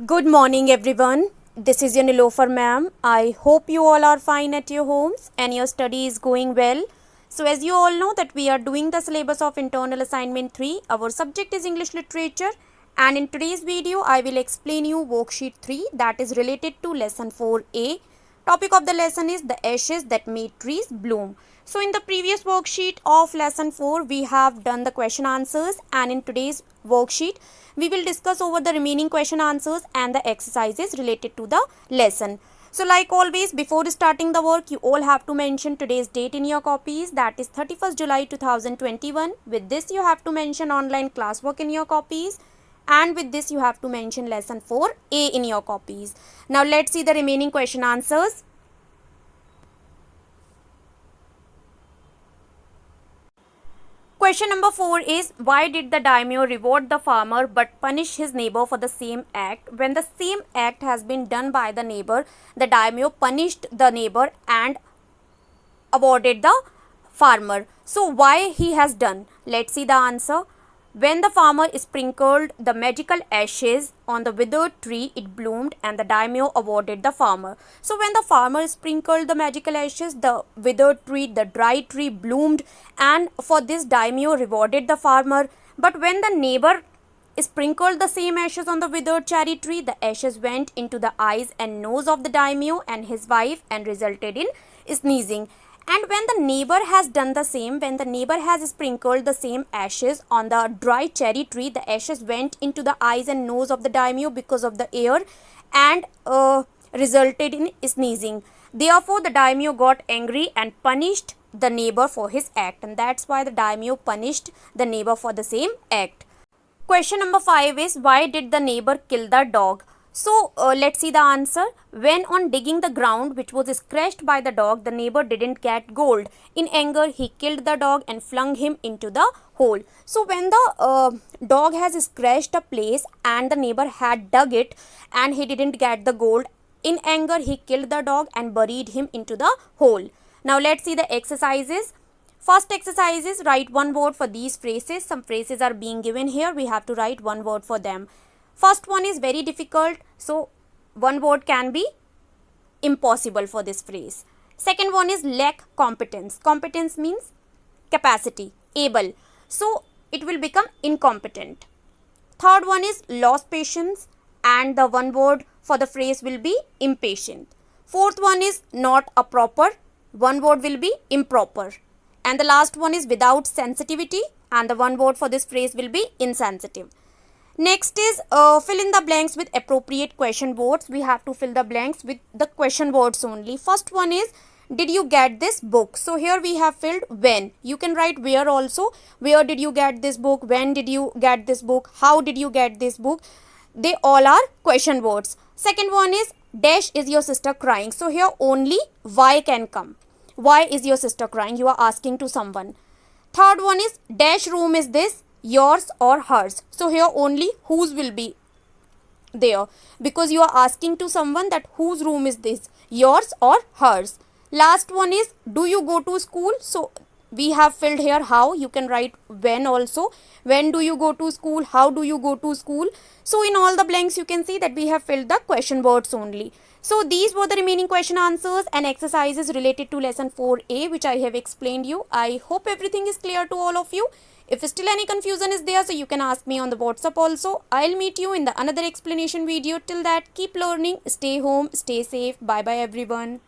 Good morning, everyone. This is your Nilofer ma'am. I hope you all are fine at your homes and your study is going well. So, as you all know that we are doing the syllabus of internal assignment 3. Our subject is English literature, and in today's video I will explain you worksheet 3 that is related to lesson 4A. Topic of the lesson is the ashes that made trees bloom. So in the previous worksheet of lesson 4 we have done the question answers, and in today's worksheet we will discuss over the remaining question answers and the exercises related to the lesson. So like always, before starting the work, you all have to mention today's date in your copies, that is 31st July 2021. With this you have to mention online classwork in your copies, and with this you have to mention lesson 4A in your copies. Now let's see the remaining question answers. Question number 4 is, why did the daimyo reward the farmer but punish his neighbor for the same act? When the same act has been done by the neighbor, the daimyo punished the neighbor and awarded the farmer. So why he has done? Let's see the answer. When the farmer sprinkled the magical ashes on the withered tree, it bloomed and the daimyo awarded the farmer. So when the farmer sprinkled the magical ashes, the withered tree, the dry tree bloomed, and for this daimyo rewarded the farmer. But when the neighbor sprinkled the same ashes on the withered cherry tree, the ashes went into the eyes and nose of the daimyo and his wife and resulted in sneezing. And when the neighbor has done the same, when the neighbor has sprinkled the same ashes on the dry cherry tree, the ashes went into the eyes and nose of the daimyo because of the air and resulted in sneezing. Therefore, the daimyo got angry and punished the neighbor for his act, and that's why the daimyo punished the neighbor for the same act. Question number 5 is, why did the neighbor kill the dog? So let's see the answer. When on digging the ground which was scratched by the dog, the neighbor didn't get gold. In anger, he killed the dog and flung him into the hole. So when the dog has scratched a place and the neighbor had dug it and he didn't get the gold, in anger he killed the dog and buried him into the hole. Now let's see the exercises. First exercise is, write one word for these phrases. Some phrases are being given here. We have to write one word for them. First one is very difficult, so one word can be impossible for this phrase. Second one is lack competence. Competence means capacity, able. So it will become incompetent. Third one is lost patience, and the one word for the phrase will be impatient. Fourth one is not a proper. One word will be improper. And the last one is without sensitivity, and the one word for this phrase will be insensitive. Next is fill in the blanks with appropriate question words. We have to fill the blanks with the question words only. First one is, did you get this book? So here we have filled when. You can write where also. Where did you get this book? When did you get this book? How did you get this book? They all are question words. Second one is, dash is your sister crying? So here only why can come. Why is your sister crying? You are asking to someone. Third one is, dash room is this? Yours or hers? So here only whose will be there, because you are asking to someone that whose room is this, yours or hers. Last one is, do you go to school? So we have filled here how. You can write when also. When do you go to school? How do you go to school? So in all the blanks you can see that we have filled the question words only. So these were the remaining question answers and exercises related to lesson 4A which I have explained you. I hope everything is clear to all of you. If still any confusion is there, so you can ask me on the WhatsApp also. I'll meet you in the another explanation video. Till that, keep learning, stay home, stay safe. Bye bye everyone.